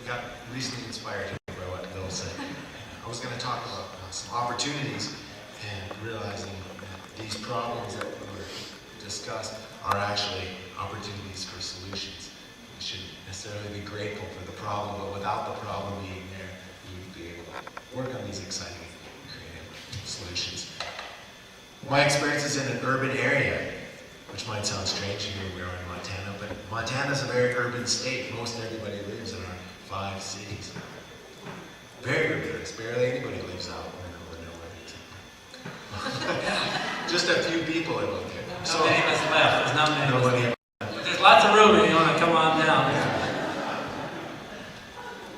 got recently inspired by what Bill said. I was going to talk about some opportunities and realizing that these problems that were discussed are actually opportunities for solutions. We shouldn't necessarily be grateful for the problem, but without the problem being there, you would be able to work on these exciting, creative solutions. My experience is in an urban area, which might sound strange here, we are in Montana, but Montana's a very urban state. Most everybody lives in our 5 cities. Very urban. Barely anybody lives out in the middle of nowhere. Just a few people live out there. So many of us left. There's not many. Nobody. But there's lots of room if you want to come on down.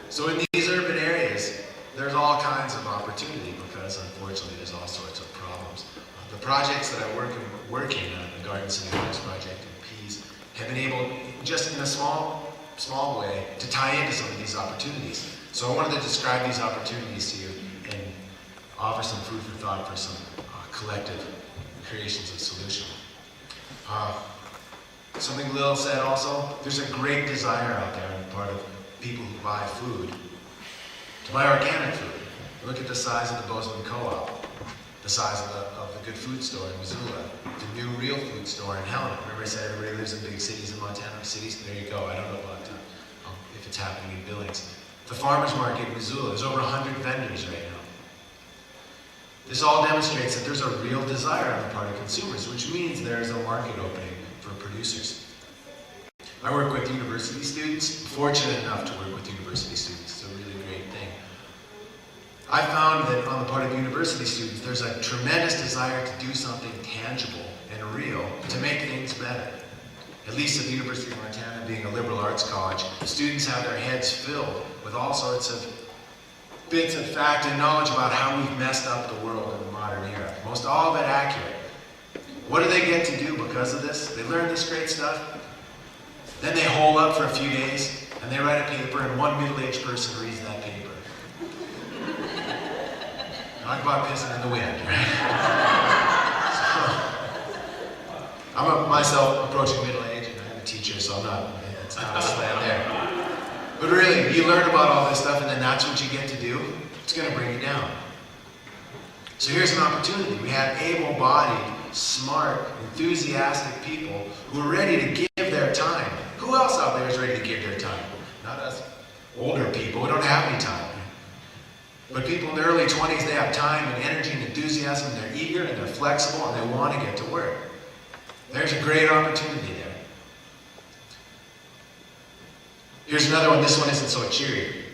So in these urban areas, there's all kinds of opportunity because unfortunately there's all sorts of problems. The projects that I work in, the Garden City Harvest Project and Peas, have been able, just in a small way, to tie into some of these opportunities. So I wanted to describe these opportunities to you and offer some food for thought for some collective creations of solution. Something Lil said also, there's a great desire out there on the part of people who buy food to buy organic food. Look at the size of the Bozeman Co-op, the size of the Good Food Store in Missoula, the new Real Food Store in Helena. Remember I said everybody lives in big cities in Montana? Cities? There you go. I don't know about if it's happening in Billings. The farmers market in Missoula, there's over 100 vendors right now. This all demonstrates that there's a real desire on the part of consumers, which means there's a market opening for producers. I work with university students, fortunate enough to work with university students. It's a really great thing. I found that on the part of university students, there's a tremendous desire to do something tangible and real to make things better. At least at the University of Montana, being a liberal arts college, students have their heads filled with all sorts of bits of fact and knowledge about how we've messed up the world in the modern era. Most all of it accurate. What do they get to do because of this? They learn this great stuff. Then they hole up for a few days, and they write a paper, and one middle-aged person reads that paper. Talk about pissing in the wind, right? So, I'm myself approaching middle age, and I'm a teacher, so it's not a slam there. But really, you learn about all this stuff, and then that's what you get to do. It's going to bring you down. So here's an opportunity. We have able-bodied, smart, enthusiastic people who are ready to give their time. Who else out there is ready to give their time? Not us older people. We don't have any time. But people in their early 20s, they have time and energy and enthusiasm, and they're eager and they're flexible and they want to get to work. There's a great opportunity there. Here's another one. This one isn't so cheery.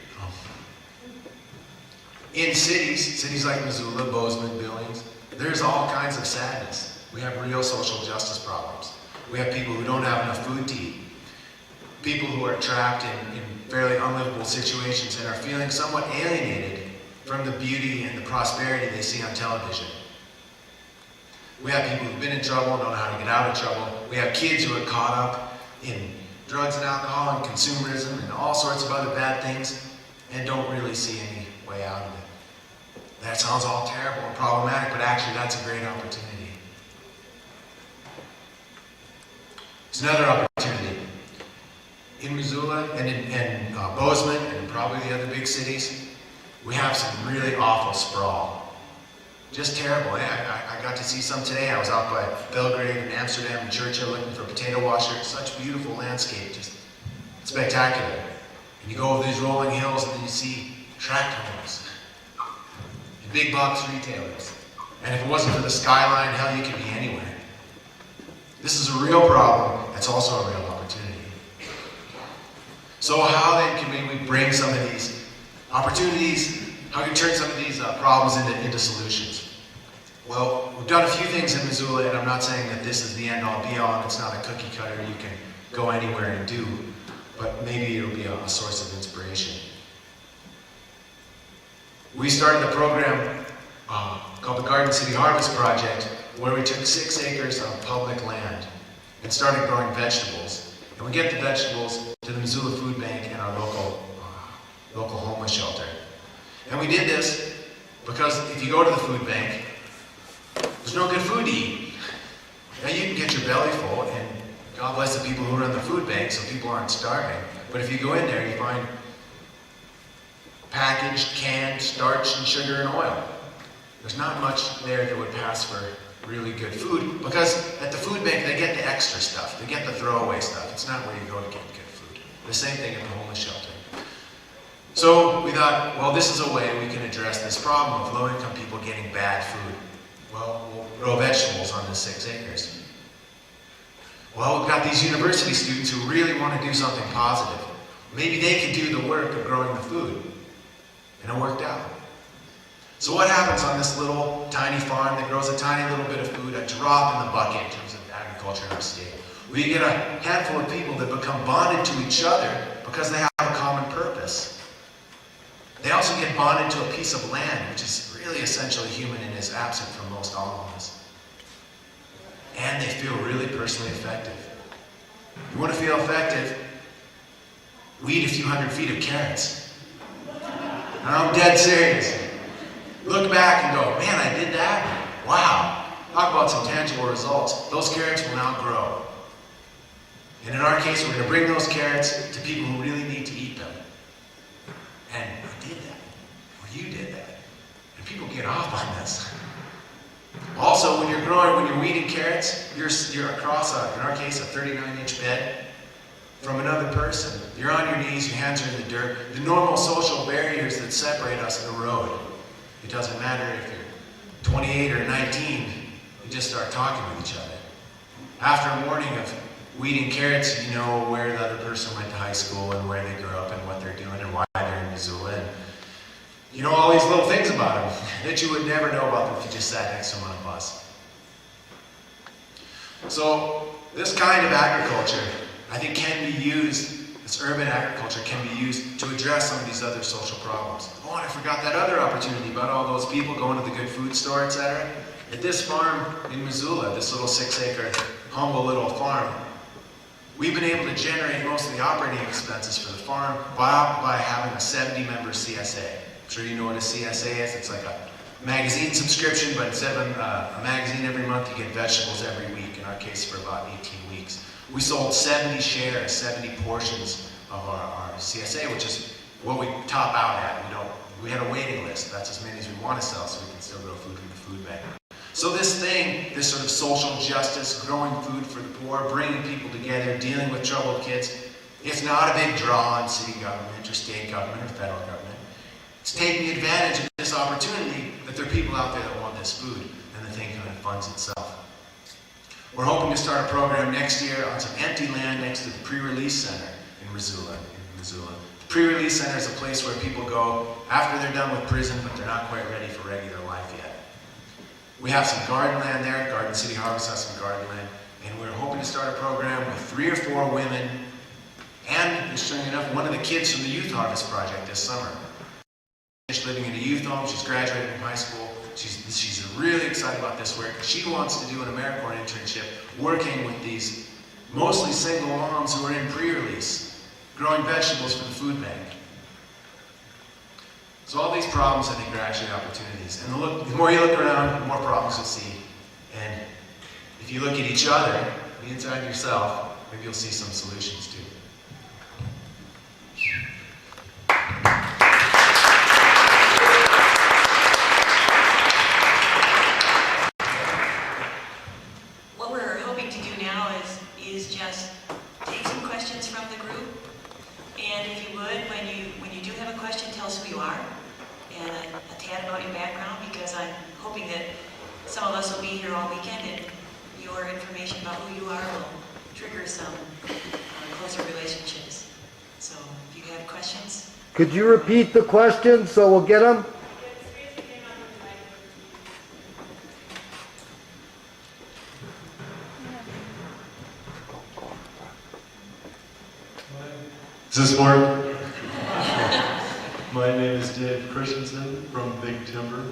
In cities like Missoula, Bozeman, Billings, there's all kinds of sadness. We have real social justice problems. We have people who don't have enough food to eat. People who are trapped in fairly unlivable situations and are feeling somewhat alienated from the beauty and the prosperity they see on television. We have people who've been in trouble and don't know how to get out of trouble. We have kids who are caught up in drugs and alcohol and consumerism and all sorts of other bad things and don't really see any way out of it. That sounds all terrible and problematic, but actually that's a great opportunity. It's another opportunity. In Missoula and in Bozeman and probably the other big cities, we have some really awful sprawl. Just terrible. I got to see some today. I was out by Belgrade and Amsterdam and Churchill looking for potato washers. Such beautiful landscape, just spectacular. And you go over these rolling hills and then you see tractor homes and big box retailers. And if it wasn't for the skyline, hell, you could be anywhere. This is a real problem. It's also a real opportunity. So how then can we bring some of these opportunities, how can we turn some of these problems into solutions? Well, we've done a few things in Missoula, and I'm not saying that this is the end-all be-all, and it's not a cookie cutter you can go anywhere and do, but maybe it'll be a source of inspiration. We started a program called the Garden City Harvest Project, where we took 6 acres of public land and started growing vegetables. And we get the vegetables to the Missoula Food Bank and our local homeless shelter. And we did this because if you go to the food bank, there's no good food to eat. Now you can get your belly full, and God bless the people who run the food bank so people aren't starving. But if you go in there, you find packaged, canned starch and sugar and oil. There's not much there that would pass for really good food, because at the food bank they get the extra stuff, they get the throwaway stuff. It's not where you go to get good food. The same thing at the homeless shelter. So we thought, well, this is a way we can address this problem of low-income people getting bad food. Well, we'll grow vegetables on this 6 acres. Well, we've got these university students who really want to do something positive. Maybe they could do the work of growing the food. And it worked out. So what happens on this little tiny farm that grows a tiny little bit of food, a drop in the bucket in terms of agriculture in our state? We get a handful of people that become bonded to each other because they have a common purpose. They also get bonded to a piece of land, which is really essentially human and is absent from most all of us. And they feel really personally effective. You want to feel effective? Weed a few hundred feet of carrots. And I'm dead serious. Look back and go, man, I did that? Wow. Talk about some tangible results. Those carrots will now grow. And in our case, we're going to bring those carrots to people who really need to eat them. And I did that. Or you did that. And people get off on this. Also, when you're weeding carrots, you're across, in our case, a 39-inch bed from another person. You're on your knees, your hands are in the dirt. The normal social barriers that separate us erode. It doesn't matter if you're 28 or 19, you just start talking with each other. After a morning of weeding carrots, you know where the other person went to high school and where they grew up and what they're doing and why they're in Missoula. And you know all these little things about them that you would never know about them if you just sat next to them on a bus. So this kind of agriculture, I think, can be used, this urban agriculture can be used to address some of these other social problems. Oh, and I forgot that other opportunity about all those people going to the good food store, etc. At this farm in Missoula, this little 6-acre, humble little farm, we've been able to generate most of the operating expenses for the farm by having a 70-member CSA. I'm sure you know what a CSA is. It's like a magazine subscription, but instead of a magazine every month, you get vegetables every week, in our case for about 18 weeks. We sold 70 shares, 70 portions of our CSA, which is what we top out at. We had a waiting list. That's as many as we want to sell, so we can still grow food from the food bank. So this thing, this sort of social justice, growing food for the poor, bringing people together, dealing with troubled kids, it's not a big draw on city government or state government or federal government. It's taking advantage of this opportunity that there are people out there that want this food, and the thing kind of funds itself. We're hoping to start a program next year on some empty land next to the pre-release center in Missoula. The pre-release center is a place where people go after they're done with prison, but they're not quite ready for regular life yet. We have some garden land there. Garden City Harvest has some garden land. And we're hoping to start a program with 3 or 4 women and, interestingly enough, one of the kids from the Youth Harvest Project this summer. She's living in a youth home. She's graduating from high school. She's really excited about this work. She wants to do an AmeriCorps internship working with these mostly single moms who are in pre-release, growing vegetables for the food bank. So all these problems, I think, are actually opportunities. And the more you look around, the more problems you'll see. And if you look at each other, the inside yourself, maybe you'll see some solutions too. What we're hoping to do now is just take some questions from the group. And if you would, when you do have a question, tell us who you are and a tad about your background, because I'm hoping that some of us will be here all weekend and your information about who you are will trigger some closer relationships. So if you have questions. Could you repeat the question so we'll get them? Does this work? My name is Dave Christensen from Big Timber,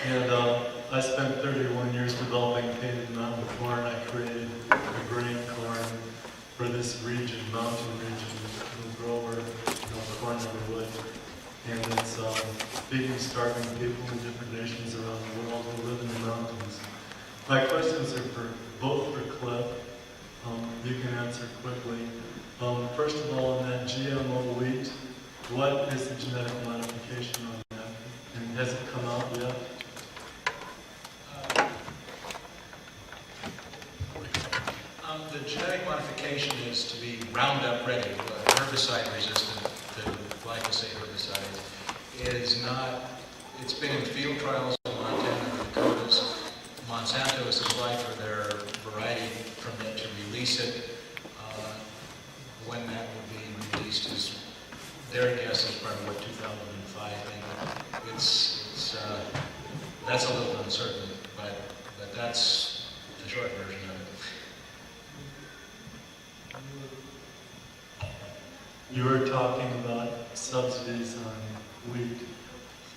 and I spent 31 years developing painted mountain corn. I created a grain corn for this region, mountain region, in Grover, corn every wood. And it's feeding starving people in different nations around the world who live in the mountains. My questions are both for Cliff. You can answer quickly. First of all, in that GMO wheat, what is the genetic modification? modification on that? And has it come out yet? The genetic modification is to be Roundup ready, herbicide resistant to glyphosate herbicides. It is not, it's been in field trials in Montana and Dakotas. Monsanto has applied for their variety permit to release it. When that will be released is their guess is probably what 2005 maybe. That's a little uncertain, but that's the short version of it. You were talking about subsidies on wheat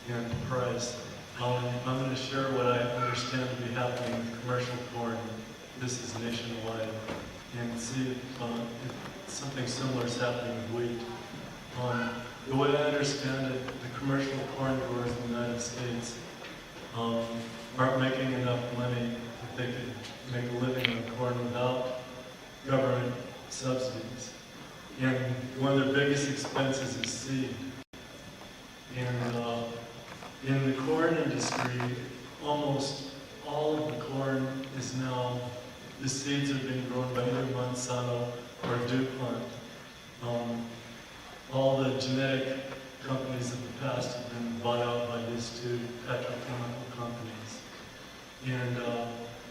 and price. I'm going to share what I understand to be happening with commercial corn. This is nationwide, and see if something similar is happening with wheat. The way I understand it, the commercial corn growers in the United States aren't making enough money that they could make a living on corn without government subsidies. And one of their biggest expenses is seed. And in the corn industry, almost all of the corn is now, the seeds are being grown by either Monsanto or DuPont. All the genetic companies of the past have been bought out by these two petrochemical companies. And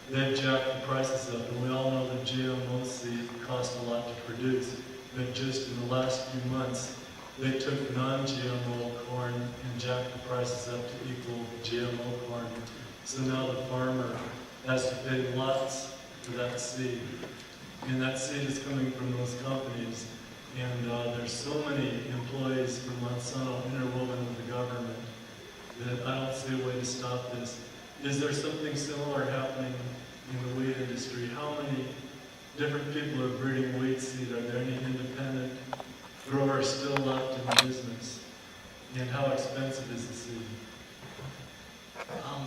they've jacked the prices up. And we all know that GMO seed costs a lot to produce. But just in the last few months, they took non-GMO corn and jacked the prices up to equal GMO corn. So now the farmer has to pay lots for that seed. And that seed is coming from those companies. And there's so many employees from Monsanto interwoven with the government that I don't see a way to stop this. Is there something similar happening in the wheat industry? How many different people are breeding wheat seed? Are there any independent growers still left in the business? And how expensive is the seed?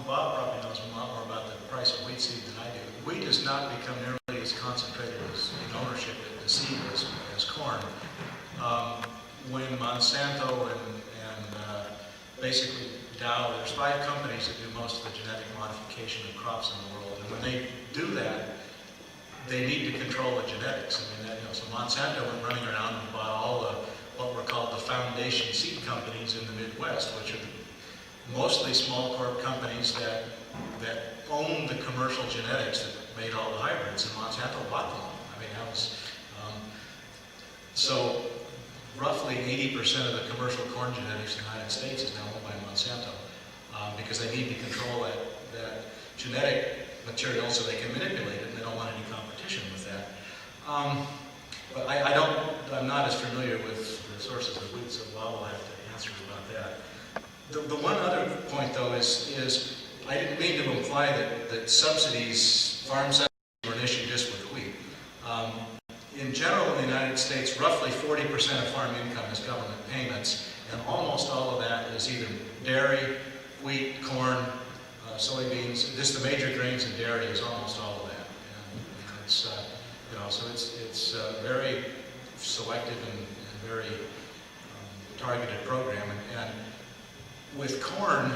Bob probably knows a lot more about the price of wheat seed than I do. Wheat has not become nearly as concentrated as in ownership of the seed as corn. When Monsanto and basically Dow, there's 5 companies that do most of the genetic modification of crops in the world, and when they do that, they need to control the genetics. I mean, so Monsanto went running around and bought all the what were called the foundation seed companies in the Midwest, which are mostly small corp companies that own the commercial genetics that made all the hybrids, and Monsanto bought them. I mean, that was so roughly 80% of the commercial corn genetics in the United States is now owned by Monsanto because they need to control that genetic material so they can manipulate it, and they don't want any competition with that. But I'm not as familiar with the sources of wheat, so Bob will have to answer about that. The one other point, though, is I didn't mean to imply that subsidies, farm subsidies, were an issue just with wheat. In general, in the United States, roughly 40% of farm income is government payments, and almost all of that is either dairy, wheat, corn, soybeans. Just the major grains and dairy is almost all of that. And it's so it's very selective and very targeted program. And with corn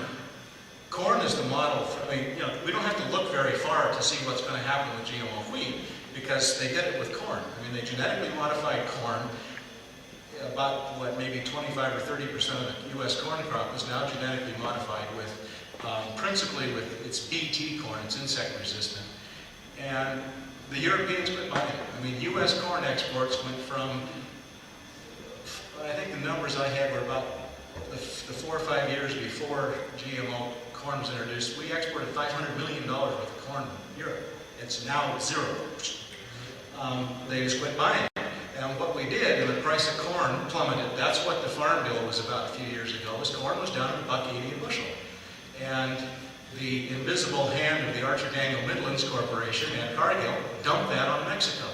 is the model for, we don't have to look very far to see what's going to happen with GMO wheat because they did it with corn. I mean, they genetically modified corn. About, maybe 25 or 30% of the U.S. corn crop is now genetically modified with, principally with its BT corn, it's insect resistant. And the Europeans quit buying it. I mean, U.S. corn exports went from, I think the numbers I had were about the 4 or 5 years before GMO corn was introduced, we exported $500 million worth of corn to Europe. It's now zero. They just quit buying it. And what we did, and the price of corn plummeted, that's what the farm bill was about a few years ago, was corn was down to $1.80 a bushel. And the invisible hand of the Archer-Daniel Midlands Corporation and Cargill dumped that on Mexico.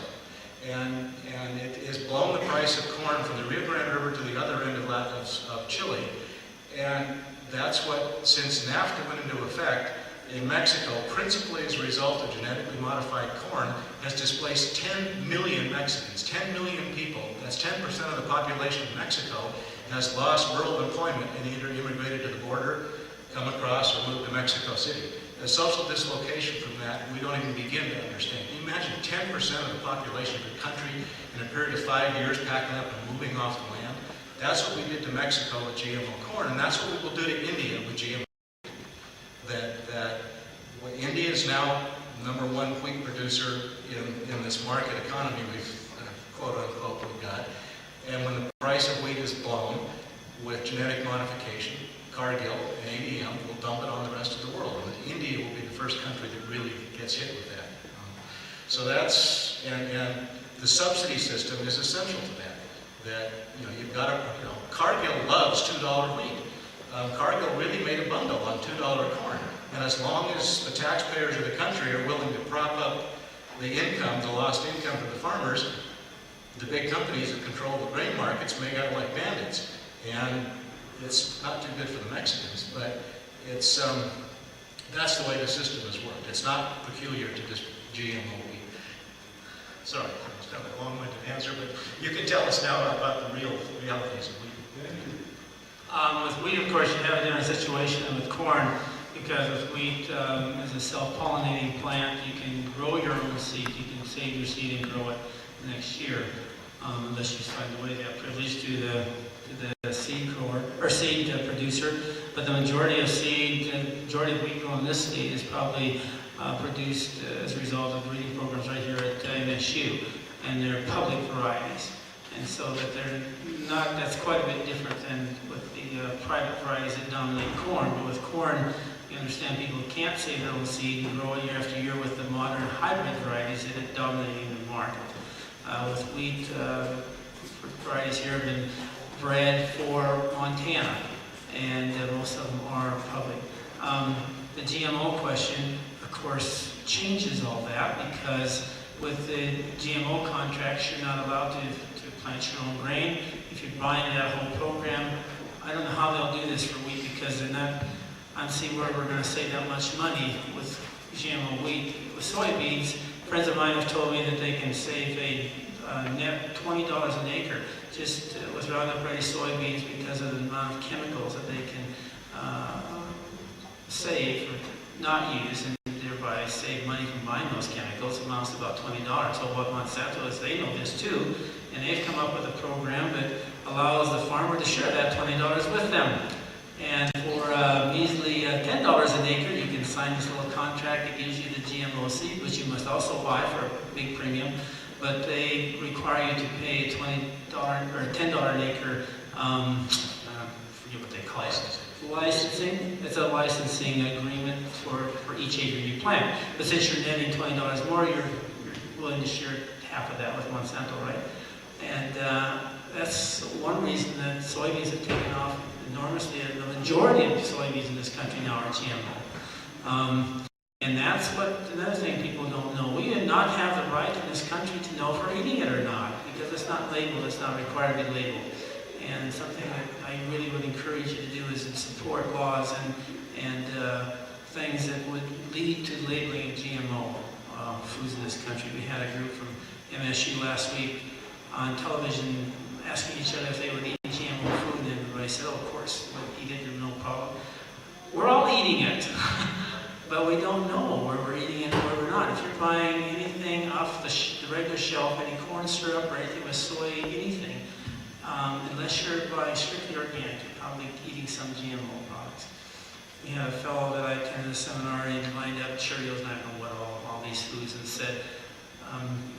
And it has blown the price of corn from the Rio Grande River to the other end of Chile. And that's what, since NAFTA went into effect, in Mexico, principally as a result of genetically modified corn, has displaced 10 million Mexicans, 10 million people, that's 10% of the population of Mexico, has lost rural employment and either immigrated to the border, come across, or moved to Mexico City. The social dislocation from that, we don't even begin to understand. Can you imagine 10% of the population of the country in a period of 5 years packing up and moving off the land? That's what we did to Mexico with GMO corn, and that's what we will do to India with GMO. India is now #1 wheat producer in this market economy we've quote unquote we've got. And when the price of wheat is blown with genetic modification, Cargill and ADM will dump it on the rest of the world. And India will be the first country that really gets hit with that. So that's, and the subsidy system is essential to that. That, you've got to, Cargill loves $2 wheat. Cargill really made a bundle on $2 corn. And as long as the taxpayers of the country are willing to prop up the income, the lost income for the farmers, the big companies that control the grain markets make out like bandits. And it's not too good for the Mexicans, but it's, that's the way the system has worked. It's not peculiar to just GMO wheat. Sorry, it's kind of a long-winded answer, but you can tell us now about the realities of wheat. With wheat, of course, you have a different situation than with corn, because with wheat, as a self-pollinating plant, you can grow your own seed. You can save your seed and grow it next year, unless you find a way to have privilege to the seed grower or seed producer. But the majority of wheat grown in this state is probably produced as a result of breeding programs right here at MSU, and they're public varieties. And so that they're not, that's quite a bit different than with the private varieties that dominate corn. But with corn, you understand people can't save their own seed and grow it year after year with the modern hybrid varieties that are dominating the market. With wheat, varieties here have been bred for Montana, and most of them are public. The GMO question, of course, changes all that, because with the GMO contracts, you're not allowed to plant your own grain. If you're buying that whole program, I don't know how they'll do this for wheat, because they're not, I don't see where we're going to save that much money with GMO wheat. With soybeans, friends of mine have told me that they can save a net $20 an acre just with Roundup Ready soybeans, because of the amount of chemicals that they can save or not use, and thereby save money from buying those chemicals. It amounts to about $20. So what Monsanto is, they know this too, and they've come up with a program that allows the farmer to share that $20 with them. And for measly $10 an acre, you can sign this little contract that gives you the GMO seed, which you must also buy for a big premium. But they require you to pay $20 or $10 an acre. I forget what they call it. Licensing. It's a licensing agreement for each acre you plant. But since you're netting $20 more, you're willing to share half of that with Monsanto, right? And that's one reason that soybeans have taken off enormously. The majority of soybeans in this country now are GMO. And that's another thing people don't know. We do not have the right in this country to know if we're eating it or not, because it's not labeled, it's not required to be labeled. And something that I really would encourage you to do is support laws and things that would lead to labeling of GMO foods in this country. We had a group from MSU last week on television asking each other if they would eat GMO food, and everybody said, oh, of course, we'll eat it, no problem. We're all eating it. But we don't know where we're eating it and where we're not. If you're buying anything off the regular shelf, any corn syrup or anything with soy, anything, unless you're buying strictly organic, you're probably eating some GMO products. We had a fellow that I attended a seminar and he lined up Cheerios, and I don't know what all these foods, and said,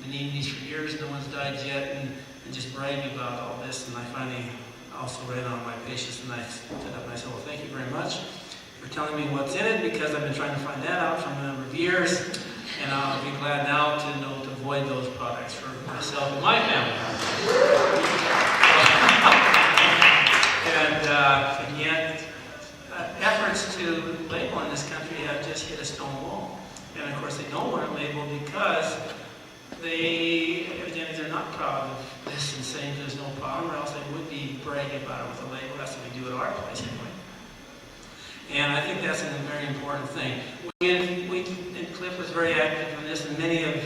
been eating these for years, no one's died yet, and just bragging about all this. And I finally also ran out of my patience, and I stood up and I said, well, thank you very much for telling me what's in it, because I've been trying to find that out for a number of years, and I'll be glad now to know to avoid those products for myself and my family. And yet, efforts to label in this country have just hit a stone wall. And of course, they don't want to label because evidently they're not proud of this and saying there's no problem, or else they would be bragging about it with a label. That's what we do at our place anyway. And I think that's a very important thing. And Cliff was very active in this, and maybe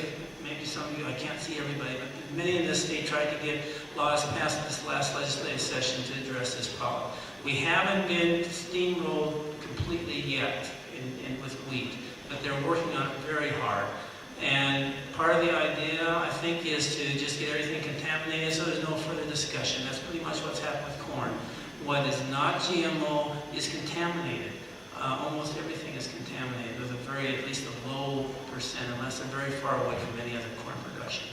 some of you, I can't see everybody, but many in this state tried to get laws passed this last legislative session to address call it. We haven't been steamrolled completely yet with wheat, but they're working on it very hard. And part of the idea, I think, is to just get everything contaminated so there's no further discussion. That's pretty much what's happened with corn. What is not GMO is contaminated. Almost everything is contaminated with at least a low percent, unless they're very far away from any other corn production,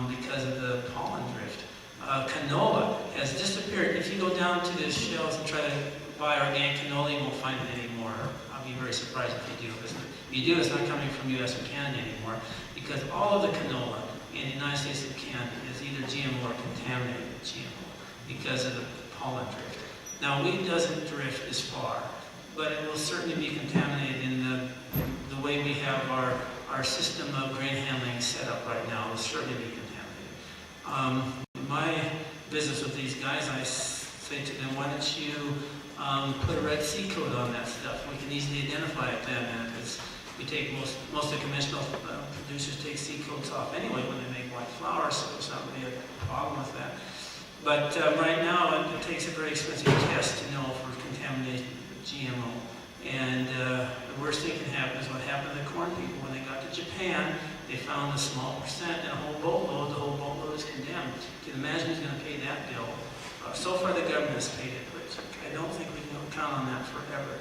because of the pollen drift. Canola has disappeared. If you go down to the shelves and try to buy organic canola, you won't find it anymore. I'll be very surprised if you do. If you do, it's not coming from U.S. or Canada anymore, because all of the canola in the United States and Canada is either GMO or contaminated GMO because of the pollen drift. Now, wheat doesn't drift as far, but it will certainly be contaminated in the way we have our system of grain handling set up right now. It will certainly be contaminated. My business with these guys, I say to them, why don't you put a red C code on that stuff? We can easily identify it then, because we take most of the conventional producers take C codes off anyway when they make white flour, so there's not really a problem with that. But right now, it takes a very expensive test to know for contamination with GMO. And the worst thing can happen is what happened to the corn people when they got to Japan. They found a small percent and a whole boatload. The whole boatload is condemned. You can imagine who's going to pay that bill. So far, the government has paid it, but I don't think we can count on that forever.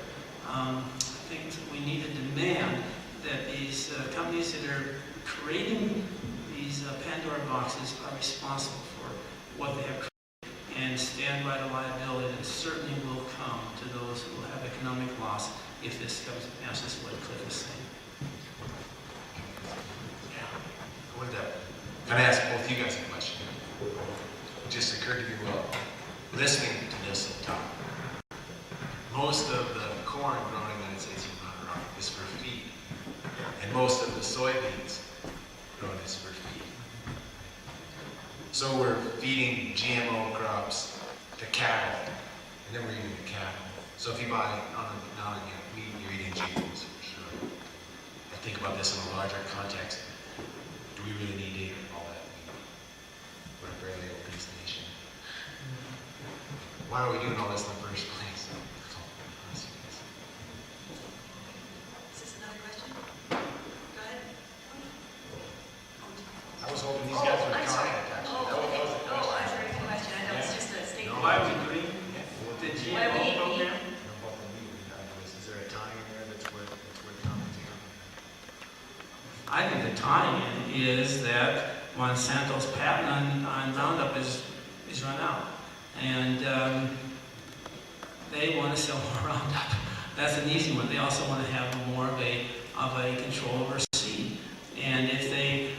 I think we need to demand that these companies that are creating these Pandora boxes are responsible for what they have created and stand by the liability that certainly will come to those who will have economic loss if this comes to pass, is what Cliff is saying. What can I ask both you guys a question? It just occurred to me while listening to this and talking. Most of the corn grown in the United States is for feed, and most of the soybeans grown is for feed. So we're feeding GMO crops to cattle, and then we're eating the cattle. So if you buy non-organic meat, you're eating GMOs for sure. I think about this in a larger context. Do we really need to eat all that meat? We're a fairly obese nation. Why are we doing all this in the first place? Is this another question? Go ahead. I was hoping these guys would I'm sorry. comment, actually. Oh, That was okay. the Oh, question. I'm sorry, good question. I know it's just a statement. Why are we doing the Why are we GMO eating program? Is there a time in there that's worth commenting on? I think the tie-in is that Monsanto's patent on Roundup is run out, and they want to sell more Roundup. That's an easy one. They also want to have more of a control over seed. And if they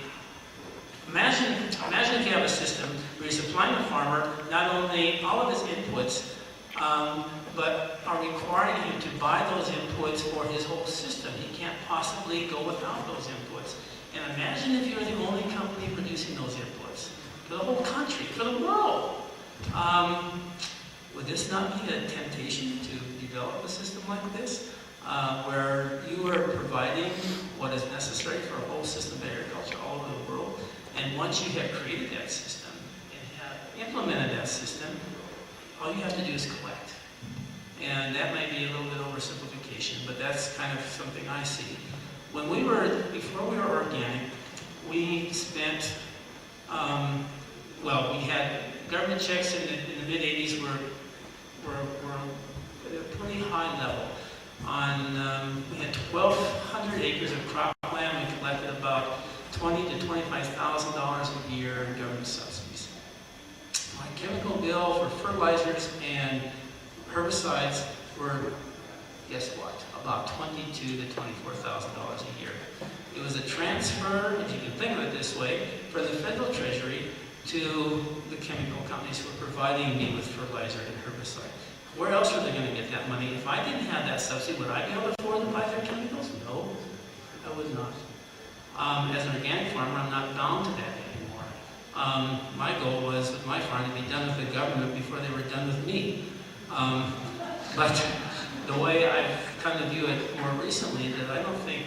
imagine if you have a system where you're supplying the farmer not only all of his inputs, but are requiring him to buy those inputs for his whole system. He can't possibly go without those inputs. And imagine if you're the only company producing those inputs for the whole country, for the world. Would this not be a temptation to develop a system like this, where you are providing what is necessary for a whole system of agriculture all over the world? And once you have created that system and have implemented that system, all you have to do is collect. And that might be a little bit oversimplification, but that's kind of something I see. Before we were organic, we spent, we had government checks in the mid-'80s were at a pretty high level. We had 1,200 acres of cropland. We collected about $20,000 to $25,000 a year in government subsidies. My chemical bill for fertilizers and herbicides were, guess what, about $22,000 to $24,000 a year. It was a transfer, if you can think of it this way, for the federal treasury to the chemical companies who were providing me with fertilizer and herbicide. Where else were they going to get that money? If I didn't have that subsidy, would I be able to afford to buy their chemicals? No, I would not. As an organic farmer, I'm not bound to that anymore. My goal was with my farm to be done with the government before they were done with me. But the way I've come to view it more recently, that I don't think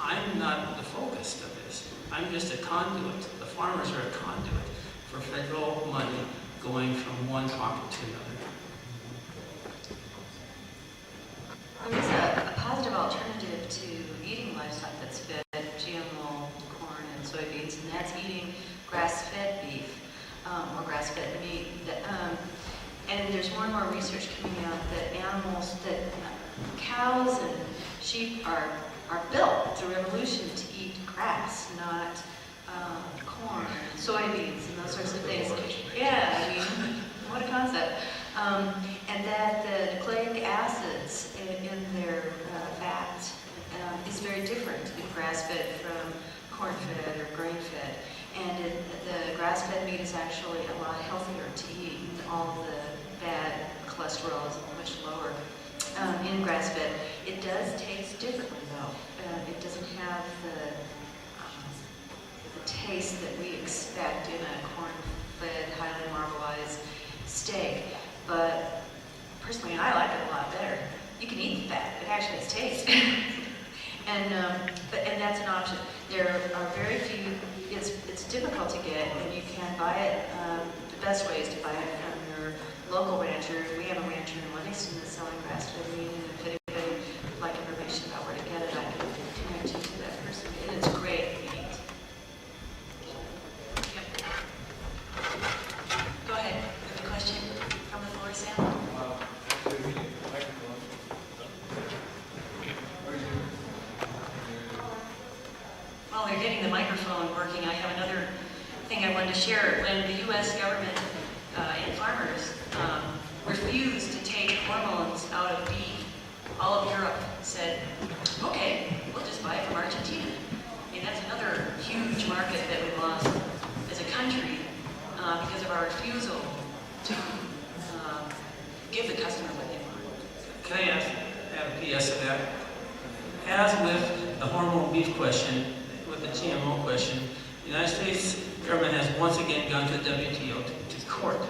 I'm not the focus of this. I'm just a conduit. The farmers are a conduit for federal money going from one pocket to another. research coming out that cows and sheep are built through evolution to eat grass, not corn, soybeans, and those sorts of things. Yeah, I mean, what a concept. And that the nucleic acids in their fat is very different in grass-fed from corn-fed or grain-fed. And the grass-fed meat is actually a lot healthier to eat. All the bad cholesterol is much lower in grass-fed. It does taste differently, though. It doesn't have the taste that we expect in a corn-fed, highly marbleized steak. But personally, I like it a lot better. You can eat the fat; it actually has taste. And that's an option. There are very few. It's difficult to get, and you can buy it. The best way is to buy it from your local rancher. We have a rancher in Livingston that's selling grass-fed meat, and if anybody would like information about where to get it, I can connect you to that person. And it's great meat. Yep. Go ahead. You have a question from the floor, Sam? While they're getting the microphone working, I have another thing I wanted to share. When the U.S. government and farmers refused to take hormones out of beef, all of Europe said, okay, we'll just buy it from Argentina. I mean, that's another huge market that we lost as a country because of our refusal to give the customer what they want. Can I add a PS to that? As with the hormone beef question, with the GMO question, the United States government has once again gone to the WTO, to court,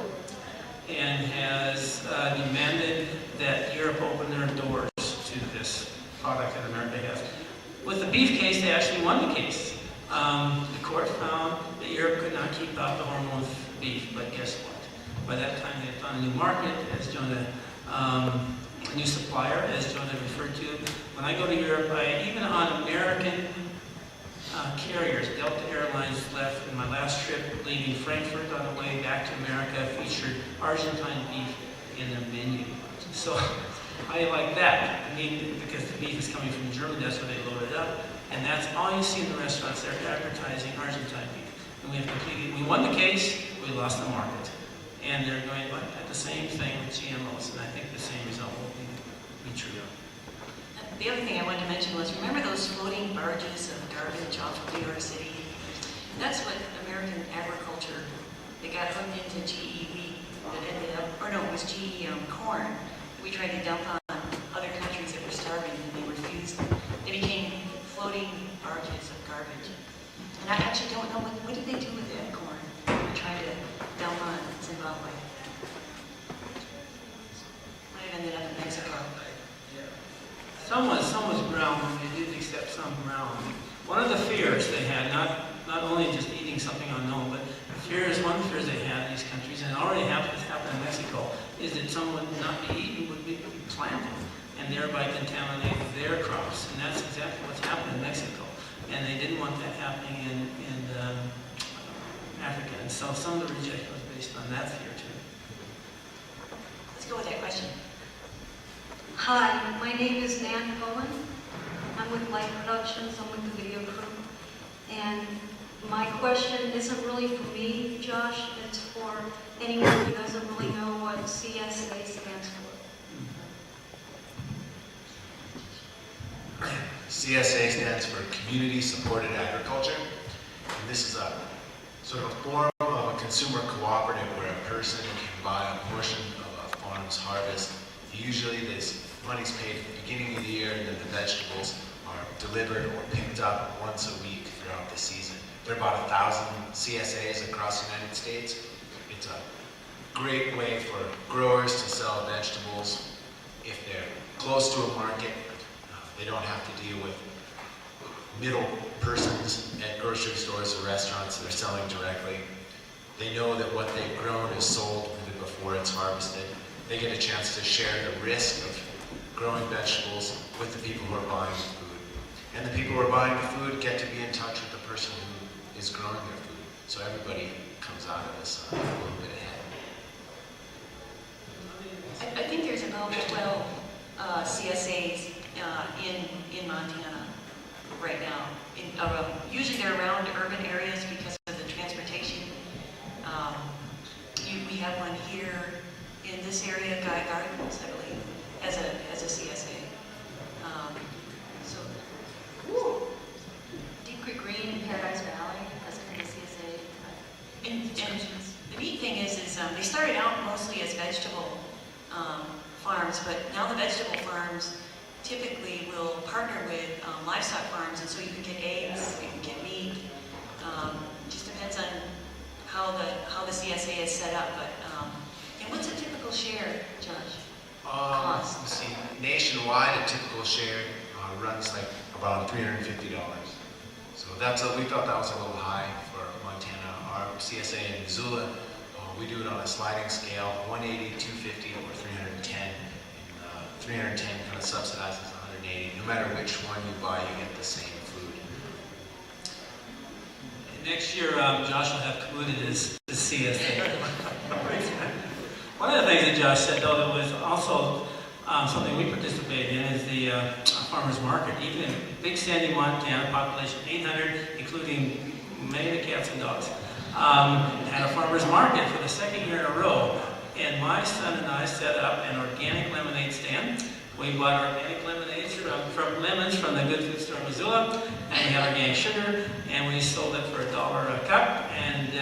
and has demanded that Europe open their doors to this product that America has. With the beef case, they actually won the case. The court found that Europe could not keep out the hormone beef, but guess what? By that time, they had found a new market, as Jonah, a new supplier, as Jonah referred to. When I go to Europe, even on American carriers, Delta Airlines left in my last trip, leaving Frankfurt on the way back to America, featured Argentine beef in their menu. So I like that. I mean, because the beef is coming from Germany, that's where they load it up. And that's all you see in the restaurants. They're advertising Argentine beef. And we won the case, we lost the market. And they're going at the same thing with GMOs, and I think the same result will be true. The other thing I wanted to mention was, remember those floating barges of garbage off of New York City? That's what American agriculture, they got hooked into GE wheat that ended up, or no, it was GE corn that we tried to dump on other countries that were starving, and they refused. They became floating barges of garbage. And I actually don't know, what did they do with that corn? They were trying to dump on Zimbabwe. Might have ended up in Mexico. Some was brown, and they did accept some brown. One of the fears they had, not only just eating something unknown, but one of the fears they had in these countries, and it already happened in Mexico, is that some would not be eaten, would be planted, and thereby contaminate their crops. And that's exactly what's happened in Mexico. And they didn't want that happening in Africa. And so some of the rejection was based on that fear too. Let's go with that question. Hi, my name is Nan Cohen. I'm with Light Productions. I'm with the video crew. And my question isn't really for me, Josh. It's for anyone who doesn't really know what CSA stands for. CSA stands for Community Supported Agriculture. And this is a sort of a form of a consumer cooperative where a person can buy a portion of a farm's harvest. Usually this money's paid at the beginning of the year, and then the vegetables are delivered or picked up once a week throughout the season. There are about 1,000 CSAs across the United States. It's a great way for growers to sell vegetables if they're close to a market. They don't have to deal with middle persons at grocery stores or restaurants that are selling directly. They know that what they've grown is sold even before it's harvested. They get a chance to share the risk of growing vegetables with the people who are buying the food. And the people who are buying the food get to be in touch with the person who is growing their food. So everybody comes out of this a little bit ahead. I think 12 CSAs in Montana right now. Usually they're around urban areas because of the transportation. We have one here in this area, Guy Gardens, I believe, as a CSA. So, Deep Creek Green in Paradise Valley, that's kind of CSA. and the neat thing is they started out mostly as vegetable farms, but now the vegetable farms typically will partner with livestock farms, and so you can get eggs, you can get meat. Just depends on how the CSA is set up. But and what's a typical share, Josh? Cost? Let's see, nationwide, a typical share runs like about $350. So we thought that was a little high for Montana. Our CSA in Missoula, we do it on a sliding scale, 180, 250, or 310. And 310 kind of subsidizes 180. No matter which one you buy, you get the same food. Next year, Josh will have commuted his CSA. One of the things that Josh said, though, that was also something we participated in is the farmers market. Even in Big Sandy, Montana, population 800, including many of the cats and dogs, had a farmers market for the second year in a row. And my son and I set up an organic lemonade stand. We bought organic lemonades from lemons from the Good Food Store in Missoula, and we had organic sugar, and we sold it for $1 a cup, and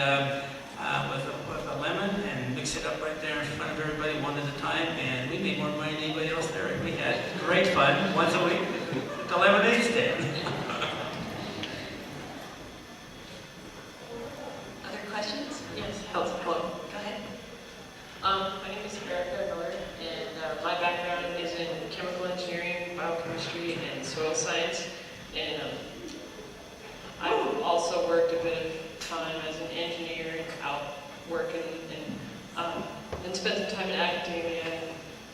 with a lemon, and mix it up right there in front of everybody one at a time, and we made more money than anybody else there. We had great fun once a week at the lemonade stand. Other questions? Yes, hello. Go ahead. My name is Erica Miller, and my background is in chemical engineering, biochemistry, and soil science. And I've also worked a bit of time as an engineer out working and spent some time in academia. And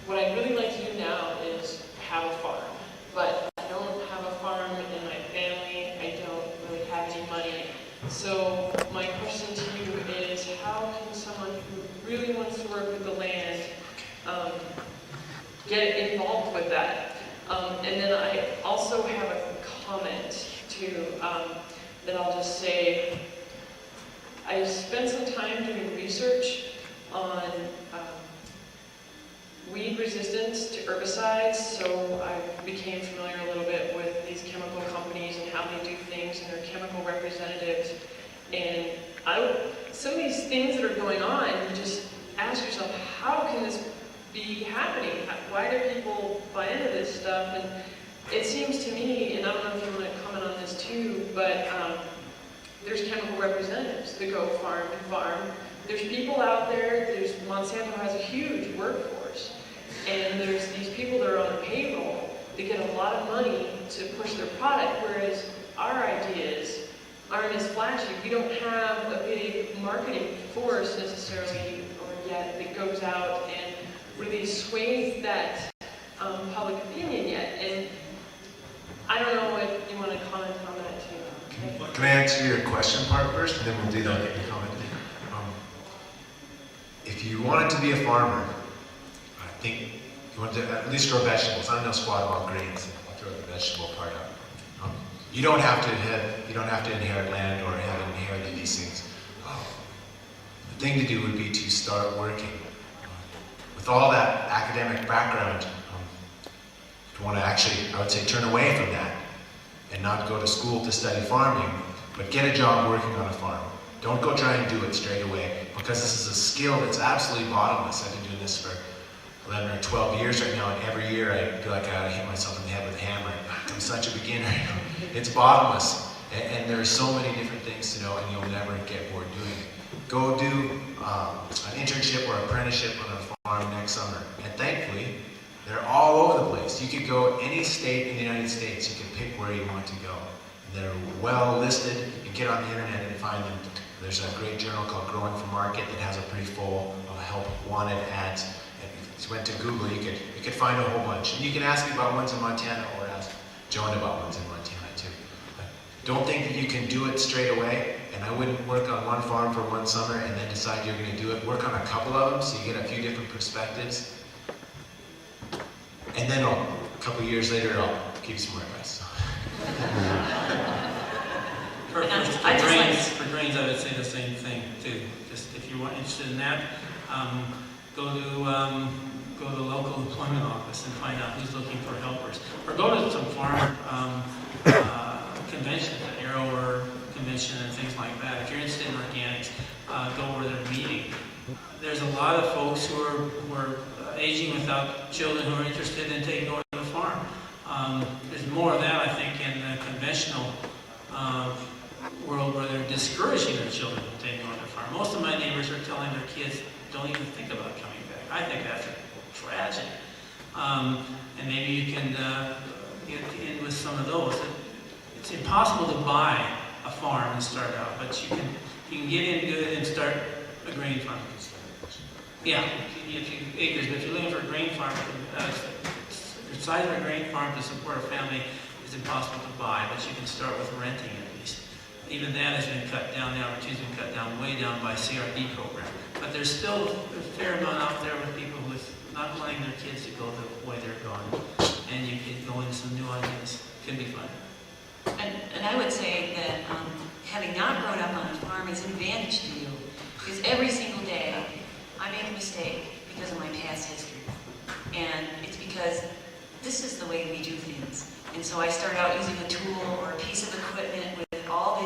what I'd really like to do now is have a farm. But I don't have a farm in my family. I don't really have any money. So my question to you is, how can someone who really wants to work with the land get involved with that? And then I also have a comment too that I'll just say. I spent some time doing research on weed resistance to herbicides, so I became familiar a little bit with these chemical companies and how they do things and their chemical representatives. And some of these things that are going on, you just ask yourself, how can this be happening? Why do people buy into this stuff? And it seems to me, and I don't know if you want to comment on this too, but there's chemical representatives that go farm to farm. There's people out there, Monsanto has a huge workforce, and there's these people that are on a payroll that get a lot of money to push their product, whereas our ideas aren't as flashy. We don't have a big marketing force necessarily, or yet, that goes out and really sways that public opinion yet. And I don't know if you want to comment on that too. Okay? Can I answer your question part first, and then we'll do that in the comment? If you wanted to be a farmer, I think you want to at least grow vegetables. I don't know squat about grains. I'll throw the vegetable part out. You don't have to inherit land or have inherited these things. The thing to do would be to start working. With all that academic background, you want to actually, I would say, turn away from that and not go to school to study farming, but get a job working on a farm. Don't go try and do it straight away, because this is a skill that's absolutely bottomless. I've been doing this for 11 or 12 years right now, and every year I feel like I hit myself in the head with a hammer. I'm such a beginner. It's bottomless, and there are so many different things to know, and you'll never get bored doing it. Go do an internship or apprenticeship on a farm next summer, and thankfully, they're all over the place. You could go any state in the United States. You can pick where you want to go. They're well listed. You get on the internet and find them. There's a great journal called Growing for Market that has a pretty full help wanted ads. And if you went to Google, you could find a whole bunch. And you can ask me about ones in Montana, or ask Joan about ones in Montana too. But don't think that you can do it straight away. And I wouldn't work on one farm for one summer and then decide you're going to do it. Work on a couple of them so you get a few different perspectives. And then a couple years later, I'll give you some more advice. So. For grains, I would say the same thing too. Just if you're interested in that, go to the local employment office and find out who's looking for helpers. Or go to some farm conventions, an Arrow convention and things like that. If you're interested in organics, go where they're meeting. There's a lot of folks who are aging without children who are interested in taking over the farm. There's more of that, I think, in the conventional world where they're discouraging their children from taking over the farm. Most of my neighbors are telling their kids, don't even think about coming back. I think that's tragic. And maybe you can get in with some of those. It's impossible to buy a farm and start out, but you can get in good and start a grain farm. Yeah, acres, but if you're looking for a grain farm, the size of a grain farm to support a family is impossible to buy, but you can start with renting at least. Even that has been cut down, the opportunity's been cut down, way down by CRD program. But there's still a fair amount out there with people with not wanting their kids to go the way they're going. And you can go into some new ideas. It can be fun. And I would say that having not grown up on a farm is an advantage to you, because every single day I make a mistake because of my past history. And it's because this is the way we do things. And so I start out using a tool or a piece of equipment with all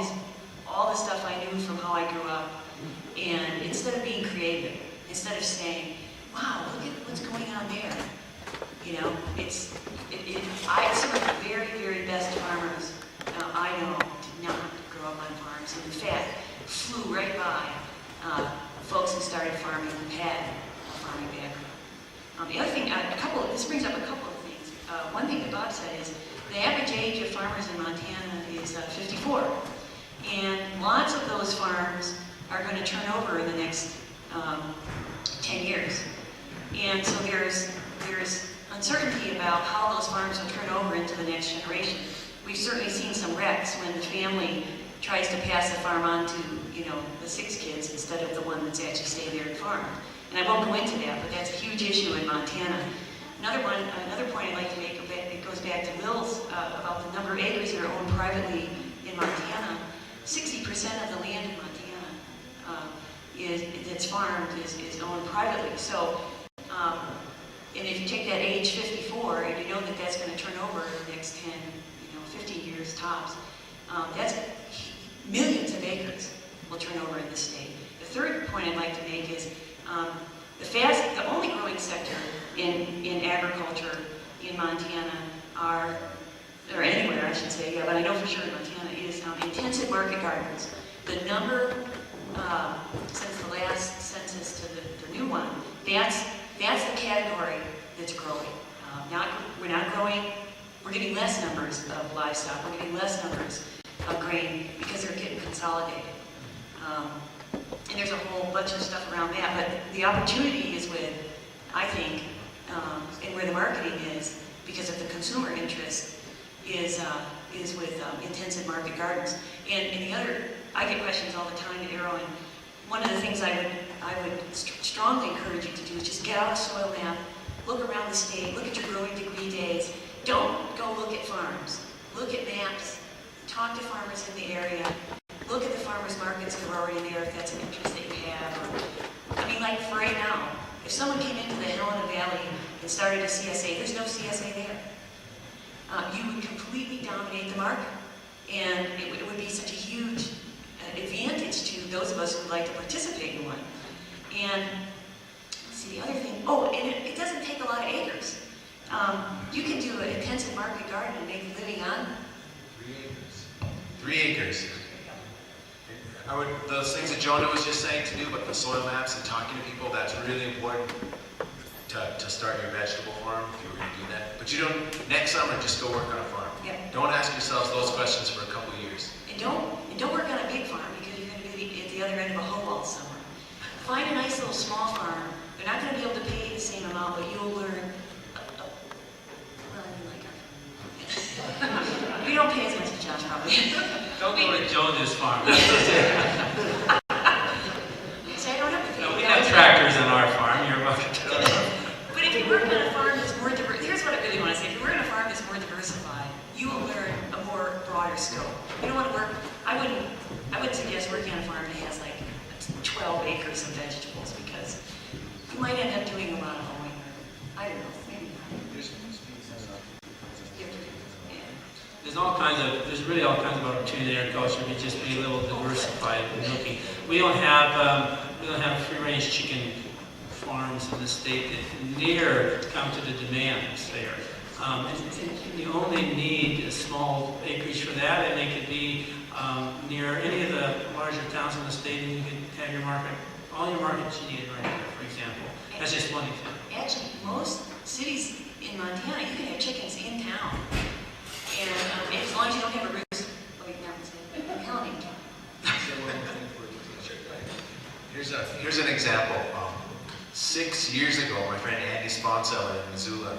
the stuff I knew from how I grew up. And instead of being creative, instead of saying, wow, look at what's going on there. You know, some of the very, very best farmers I know did not grow up on farms. And in fact, flew right by folks who started farming and had a farming background. The other thing, this brings up a couple of things. One thing that Bob said is the average age of farmers in Montana is 54. And lots of those farms are going to turn over in the next 10 years. And so there's uncertainty about how those farms will turn over into the next generation. We've certainly seen some wrecks when the family tries to pass the farm on to, the 6 kids instead of the one that's actually stayed there and farmed. And I won't go into that, but that's a huge issue in Montana. Another point I'd like to make, it goes back to Will's about the number of acres that are owned privately in Montana. 60% of the land in Montana that's farmed is owned privately. So, and if you take that age 54, and you know that that's going to turn over in the next 10, 15 years tops, that's millions of acres will turn over in the state. The third point I'd like to make is the only growing sector in agriculture in Montana or anywhere I should say, yeah, but I know for sure in Montana, is intensive market gardens. The number, since the last census to the new one, that's the category that's growing. We're getting less numbers of livestock, we're getting less numbers of grain because they're getting consolidated. And there's a whole bunch of stuff around that, but the opportunity is with, I think, and where the marketing is, because of the consumer interest, is with intensive market gardens. And the other, I get questions all the time at Arrow, and one of the things I would strongly encourage you to do is just get out a soil map, look around the state, look at your growing degree days. Don't go look at farms. Look at maps, talk to farmers in the area, look at the farmers markets that are already there if that's an interest that you have. Like for right now, if someone came into the Helena Valley and started a CSA, there's no CSA there. You would completely dominate the market. And it would be such a huge advantage to those of us who would like to participate in one. And let's see, the other thing, and it doesn't take a lot of acres. You can do an intensive market garden and make a living on 3 acres. 3 acres. Those things that Jonah was just saying to do, but the soil maps and talking to people, that's really important to start your vegetable farm if you were going to do that. But next summer, just go work on a farm. Yeah. Don't ask yourselves those questions for a couple of years. And don't work on a big farm because you're going to be at the other end of a hoe wall somewhere. Find a nice little small farm. They're not going to be able to pay you the same amount, but you'll learn. We don't pay as much as Josh probably. Don't go to Jones's farm. See, I don't have to pay. No, we have tractors on our farm. You're welcome to. But if you work on a farm that's more diverse, here's what there's really all kinds of opportunity in agriculture if you just be a little diversified and looking. We don't have free-range chicken farms in the state that near come to the demand that's there. And you only need a small acreage for that, and they could be near any of the larger towns in the state, and you can have your market, all your markets you need right there, for example. That's just one example. Actually, most cities in Montana, you can have chickens in town. And as long as you don't have a roost, wait, now it's in Helena town. Here's an example. 6 years ago, my friend Andy Sponseller in Missoula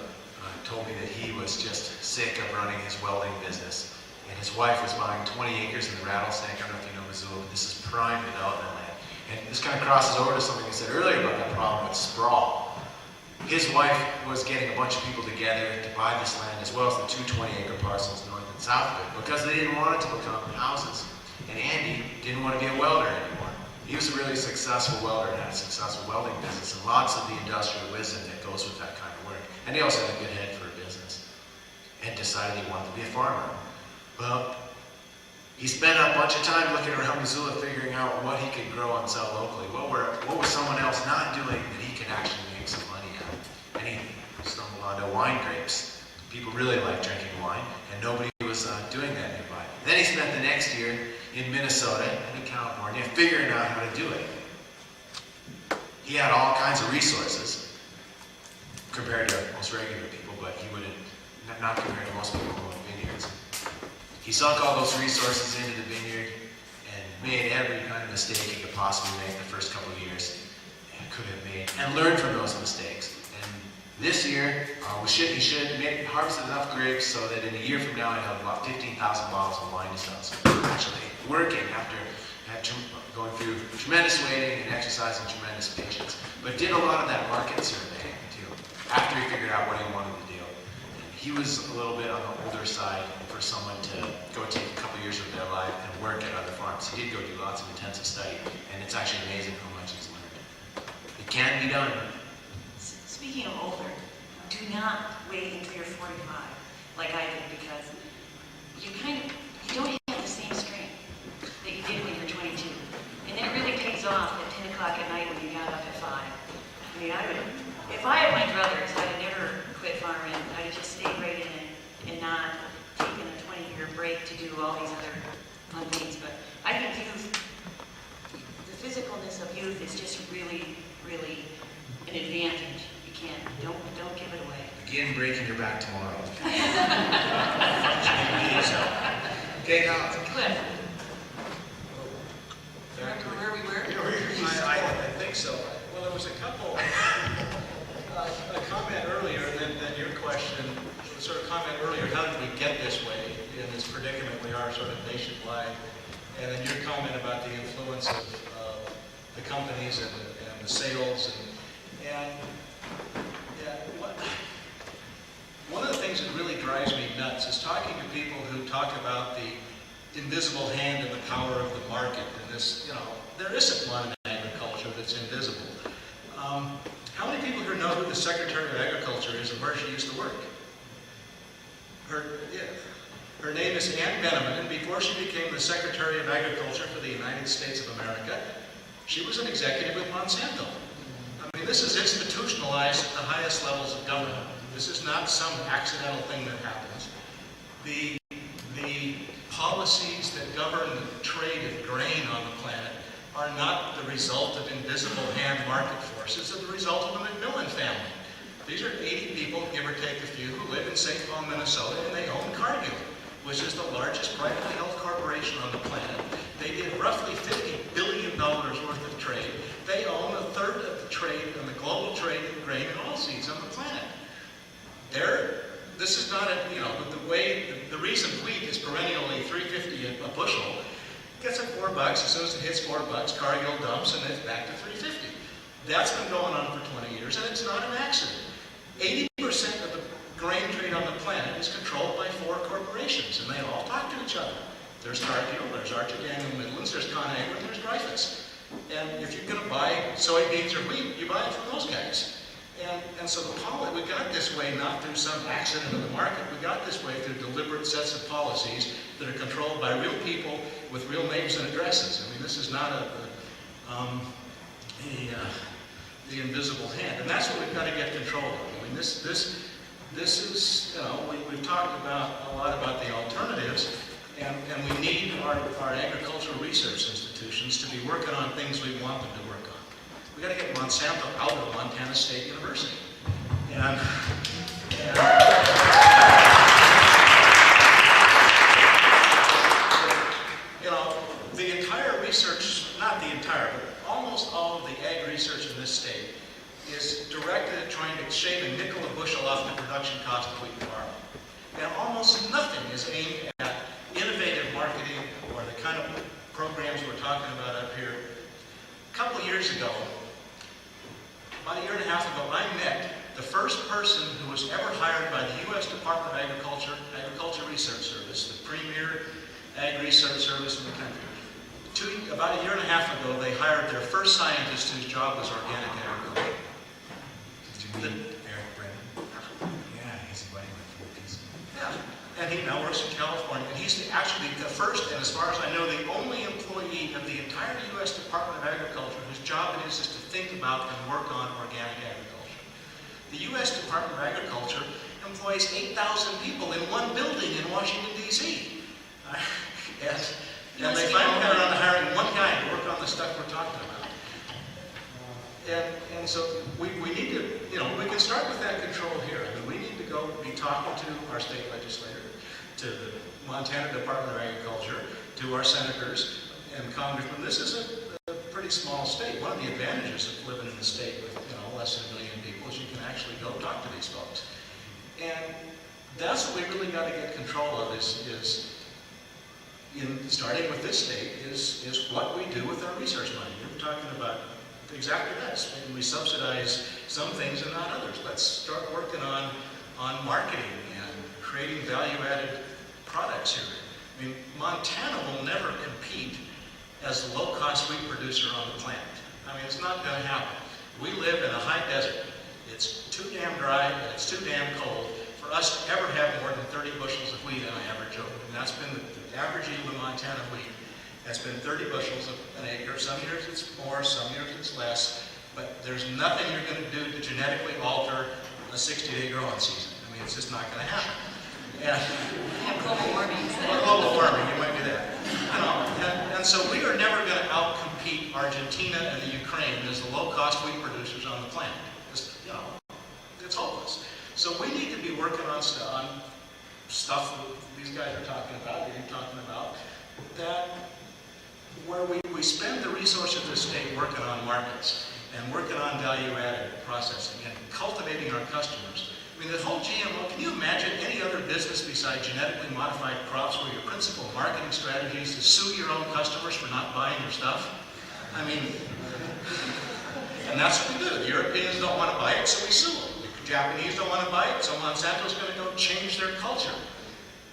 told me that he was just sick of running his welding business. And his wife was buying 20 acres in the Rattlesnake. I don't know if you know Missoula, but this is prime development land. And this kind of crosses over to something I said earlier about that problem with sprawl. His wife was getting a bunch of people together to buy this land as well as the 2 20-acre parcels north and south of it because they didn't want it to become houses. And Andy didn't want to be a welder anymore. He was a really successful welder and had a successful welding business and lots of the industrial wisdom that goes with that kind of work. And he also had a good head for a business and decided he wanted to be a farmer. Well, he spent a bunch of time looking around Missoula figuring out what he could grow and sell locally. What was someone else not doing that he could actually make some money at? And he stumbled onto wine grapes. People really like drinking wine, and nobody was doing that nearby. Then he spent the next year in Minnesota and in California figuring out how to do it. He had all kinds of resources compared to most regular people, but he wouldn't, not compared to most people who own vineyards. He sunk all those resources into the vineyard and made every kind of mistake he could possibly make the first couple of years and could have made, and learned from those mistakes. And this year, he harvested enough grapes so that in a year from now, he'd have about 15,000 bottles of wine to sell. So actually working after going through tremendous waiting and exercising tremendous patience, but did a lot of that market surveying too, after he figured out what he wanted to do. He was a little bit on the older side for someone to go take a couple years of their life and work at other farms. He did go do lots of intensive study, and it's actually amazing how much he's learned. It can be done. Speaking of older, do not wait until you're 45, like I did, because you don't have the same strength that you did when you were 22. And it really pays off at 10 o'clock at night when you got up at 5. I mean, if I had my druthers, I'd have never quit farming. I'd have just stayed right in it and not taken a 20-year break to do all these other fun things. But I think the physicalness of youth is just really, really an advantage. Don't give it away. Begin breaking your back tomorrow. Okay, now. Cliff. Remember where we were? I think so. Well, there was a couple, a comment earlier, and then your question, sort of comment earlier, how did we get this way in this predicament we are sort of nationwide? And then your comment about the influence of the companies and the sales. And one of the things that really drives me nuts is talking to people who talk about the invisible hand and the power of the market. And this, there isn't one in agriculture that's invisible. How many people here know who the Secretary of Agriculture is and where she used to work? Her name is Ann Benneman, and before she became the Secretary of Agriculture for the United States of America, she was an executive with Monsanto. I mean, this is institutionalized at the highest levels of government. This is not some accidental thing that happens. The policies that govern the trade of grain on the planet are not the result of invisible hand market forces. They're the result of the McMillan family. These are 80 people, give or take a few, who live in St. Paul, Minnesota, and they own Cargill, which is the largest privately held corporation on the planet. They did roughly $50 billion worth of trade. They own a third of the trade and the global trade in grain and oilseeds on the planet. This is not the reason wheat is perennially $3.50 a bushel, gets at $4, as soon as it hits $4, Cargill dumps and it's back to $3.50. That's been going on for 20 years, and it's not an accident. 80% of the grain trade on the planet is controlled by 4 corporations, and they all talk to each other. There's Cargill, there's Archer Daniel Midlands, there's Conagra, and there's Dreyfus. And if you're going to buy soybeans or wheat, you buy it from those guys. And And so we got this way not through some accident of the market. We got this way through deliberate sets of policies that are controlled by real people with real names and addresses. I mean, this is not the invisible hand, and that's what we've got to get control of. I mean, this is, you know, we've talked about a lot about the alternatives, and we need our agricultural research institutions to be working on things we want them to work on. We got to get Monsanto out of Montana State University, and you know, the entire research, not the entire, but almost all of the ag research in this state is directed at trying to shave a nickel a bushel off the production cost of wheat farming. And almost nothing is aimed at innovative marketing or the kind of programs we're talking about up here. A couple of years ago, about a year and a half ago, I met the first person who was ever hired by the U.S. Department of Agriculture Research Service, the premier ag research service in the country. About a year and a half ago, they hired their first scientist whose job was organic agriculture. Did you meet Eric Brennan? Yeah, he's inviting my Philippines. Yeah, and he now works in California, and he's actually the first, and as far as I know, the only employee of the entire U.S. Department of Agriculture whose job it is to think about and work on organic agriculture. The U.S. Department of Agriculture employs 8,000 people in one building in Washington, D.C. And they finally got around to hiring one guy to work on the stuff we're talking about. And so we need to, you know, we can start with that control here. I mean, we need to go be talking to our state legislator, to the Montana Department of Agriculture, to our senators and congressmen. This is a pretty small state. One of the advantages of living in a state with, you know, less than 1 million people is you can actually go talk to these folks. And that's what we really got to get control of starting with this state, is what we do with our research money. We're talking about exactly this. Maybe we subsidize some things and not others. Let's start working on marketing and creating value-added products here. I mean, Montana will never compete as the low-cost wheat producer on the planet. I mean, it's not going to happen. We live in a high desert. It's too damn dry and it's too damn cold for us to ever have more than 30 bushels of wheat on average. And that's been the average yield of Montana wheat. That's been 30 bushels an acre. Some years it's more, some years it's less. But there's nothing you're going to do to genetically alter a 60-day growing season. I mean, it's just not going to happen. And have global warming. global warming, you might do that. You know, and so we are never going to outcompete Argentina and the Ukraine as the low-cost wheat producers on the planet. Just, you know, it's hopeless. So we need to be working on stuff that these guys are talking about, that you're talking about, that where we spend the resources of the state working on markets and working on value-added processing and cultivating our customers. I mean, the whole GMO, can you imagine any other business besides genetically modified crops where your principal marketing strategy is to sue your own customers for not buying your stuff? I mean, and that's what we do. The Europeans don't want to buy it, so we sue them. The Japanese don't want to buy it, so Monsanto's going to go change their culture.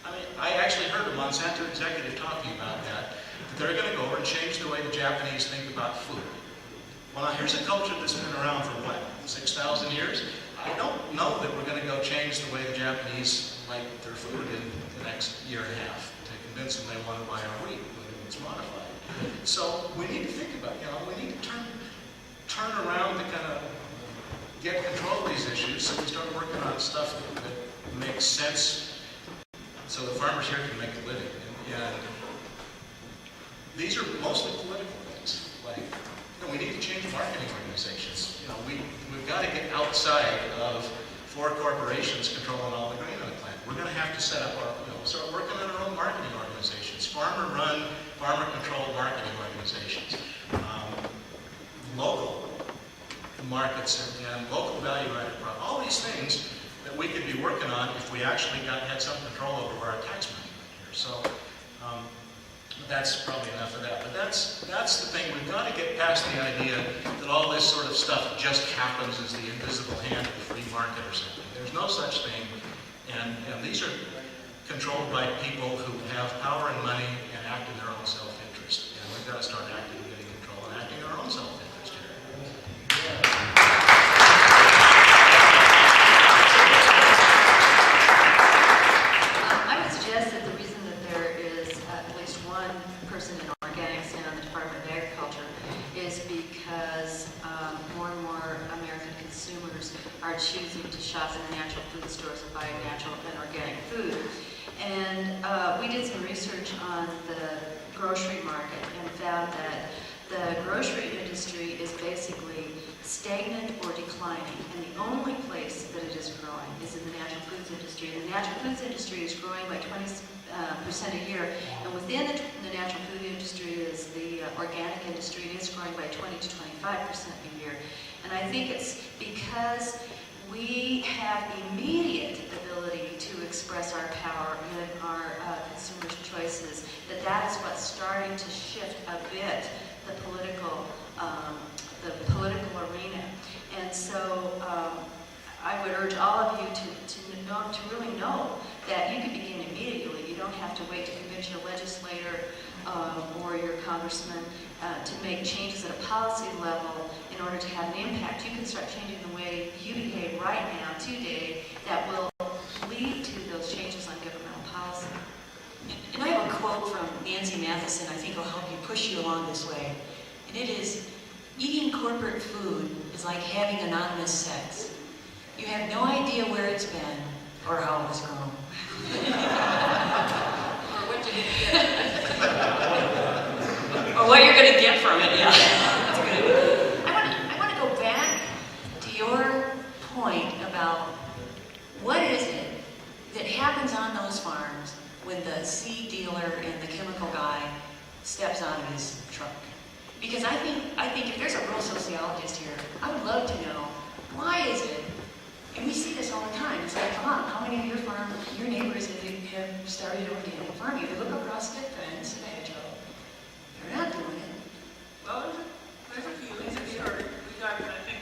I mean, I actually heard a Monsanto executive talking about that they're going to go over and change the way the Japanese think about food. Well, now here's a culture that's been around for what, 6,000 years? I don't know that we're going to go change the way the Japanese like their food in the next year and a half to convince them they want to buy our wheat when it's modified. So we need to think about, you know, we need to turn around to kind of get control of these issues so we start working on stuff that makes sense so the farmers here can make a living. And these are mostly political things. Like, you know, we need to change marketing organizations. You know, we've got to get outside of 4 corporations controlling all the grain on the planet. We're going to have to set up our, you know, start working on our own marketing organizations, farmer-run, farmer-controlled marketing organizations, local markets and local value-added products. All these things that we could be working on if we actually had some control over our tax money here. So. That's probably enough of that. But that's the thing. We've got to get past the idea that all this sort of stuff just happens as the invisible hand of the free market or something. There's no such thing. And these are controlled by people who have power and money and act in their own self-interest. And we've got to start acting, getting control, and acting in our own self-interest here. natural food stores and buy natural and organic food. And we did some research on the grocery market and found that the grocery industry is basically stagnant or declining, and the only place that it is growing is in the natural foods industry. And the natural foods industry is growing by 20% a year, and within the natural food industry is the organic industry, and it's growing by 20 to 25% a year. And I think it's because we have immediate ability to express our power in our consumers' choices, that is what's starting to shift a bit the political arena. And so I would urge all of you to really know that you can begin immediately. You don't have to wait to convince your legislator or your congressman to make changes at a policy level in order to have an impact. You can start changing the way you behave right now, today, that will lead to those changes on governmental policy. And I have a quote from Nancy Matheson I think will help you push you along this way. And it is, eating corporate food is like having anonymous sex. You have no idea where it's been or how it was grown. Or what you get. Or what you're going to get from it, yeah. That's good. I want to go back To your point about what is it that happens on those farms when the seed dealer and the chemical guy steps out of his truck. Because I think if there's a real sociologist here, I would love to know, why is it, and we see this all the time, it's like, come on, how many of your neighbors have started organic farming? They look across the fence at a hedgerow. They're not doing it. Well, there's a few. We got, I think,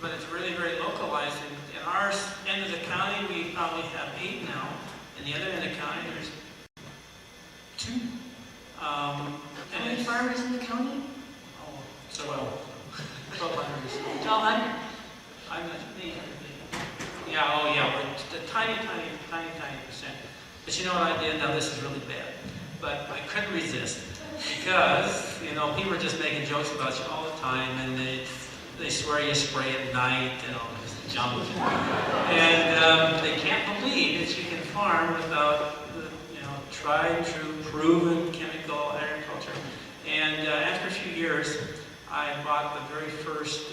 but it's really very localized. In our end of the county, we probably have 8 now. In the other end of the county, there's 2. How And many it's, farmers in the county? oh, so well, 1,200. 1,200. I'm not, yeah, oh yeah, we're a tiny percent. But you know what I did? Now this is really bad. But I couldn't resist because, people are just making jokes about you all the time, and they swear you spray at night and all this junk. And they can't believe that you can farm without the, tried, true, proven chemical agriculture. And after a few years, I bought the very first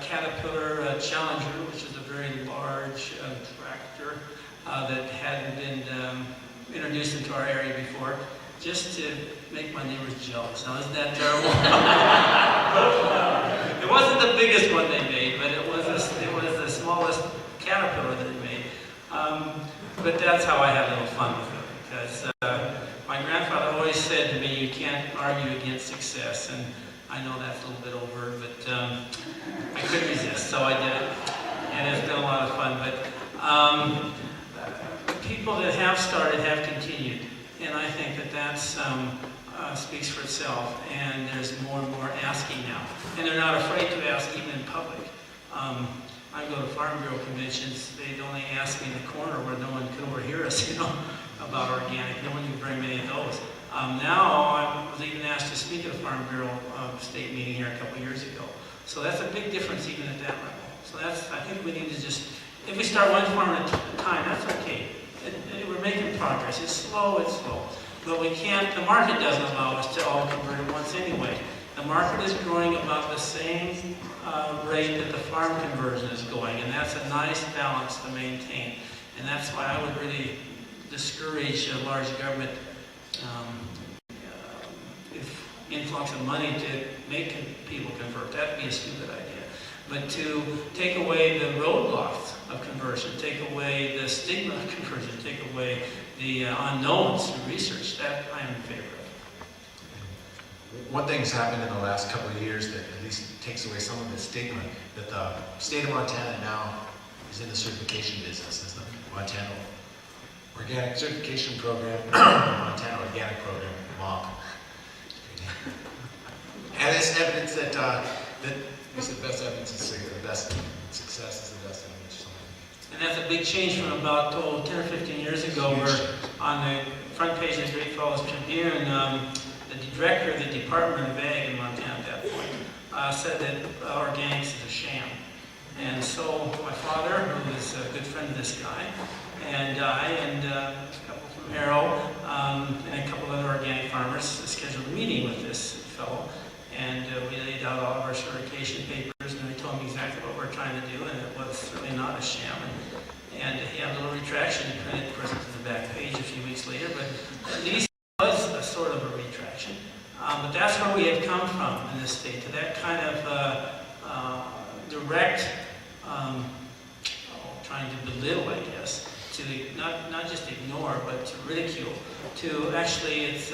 Caterpillar Challenger, which is a very large tractor that hadn't been introduced into our area before, just to make my neighbors jealous. Now, isn't that terrible? It wasn't the biggest one they made, but it was the smallest Caterpillar that they made. But that's how I had a little fun with it, because my grandfather always said to me, you can't argue against success, and I know that's a little bit overt, but I couldn't resist, so I did it, and it's been a lot of fun. But people that have started have continued, and I think that speaks for itself, and there's more and more asking now, and they're not afraid to ask even in public. I go to Farm Bureau conventions, they'd only ask me in the corner where no one could overhear us, about organic. No one knew very many of those. Now I was even asked to speak at a Farm Bureau state meeting here a couple of years ago. So that's a big difference even at that level. So I think we need to just, if we start one farm at a time, that's okay. We're making progress. It's slow, but we can't, the market doesn't allow us to all convert at once anyway. The market is growing about the same rate that the farm conversion is going, and that's a nice balance to maintain. And that's why I would really discourage a large government influx of money to make people convert. That'd be a stupid idea. But to take away the roadblocks of conversion, take away the stigma of conversion, take away the unknowns through research, that I am in favor of. One thing's happened in the last couple of years that at least takes away some of the stigma, that the state of Montana now is in the certification business, is the Montana Organic Certification Program, Montana Organic Program, MOP. And it's evidence that it's the best evidence of the best success is the best evidence. And that's a big change from about 10 or 15 years ago, where on the front page of the Great Falls Tribune, the director of the Department of Ag in Montana at that point said that organics is a sham. And so my father, who is a good friend of this guy, and I, and a couple from Arrow, and a couple of other organic farmers scheduled a meeting with this fellow. And we laid out all of our certification papers, and we told him exactly what we're trying to do, and it was certainly not a sham. And he had a little retraction. He printed, of course, to the back page a few weeks later, but at least it was a sort of a retraction. But that's where we have come from in this state, to that kind of direct, trying to belittle, I guess, to not just ignore, but to ridicule, to actually, it's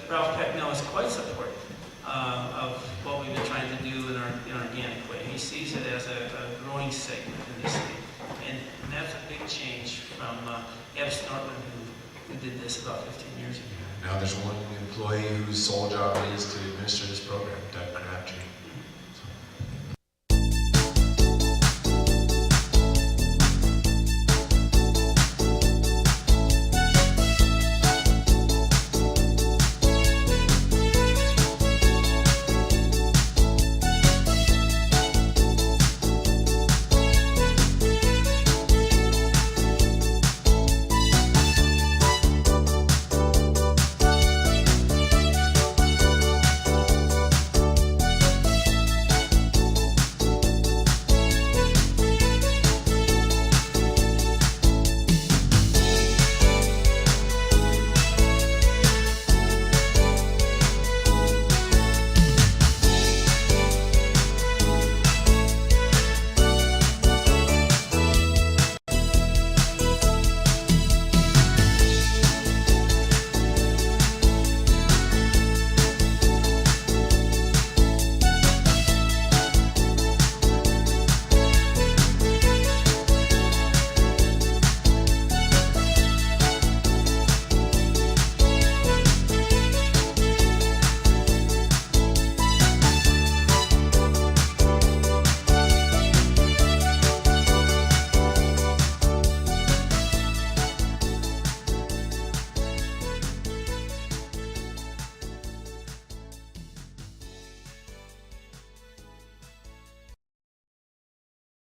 Ralph Pecknell is quite supportive of what we've been trying to do in our organic way. He sees it as a growing segment in this state, and that's a big change from Eb Snortman, who did this about 15 years ago. Now there's one employee whose sole job is to administer this program, Doug Crabtree.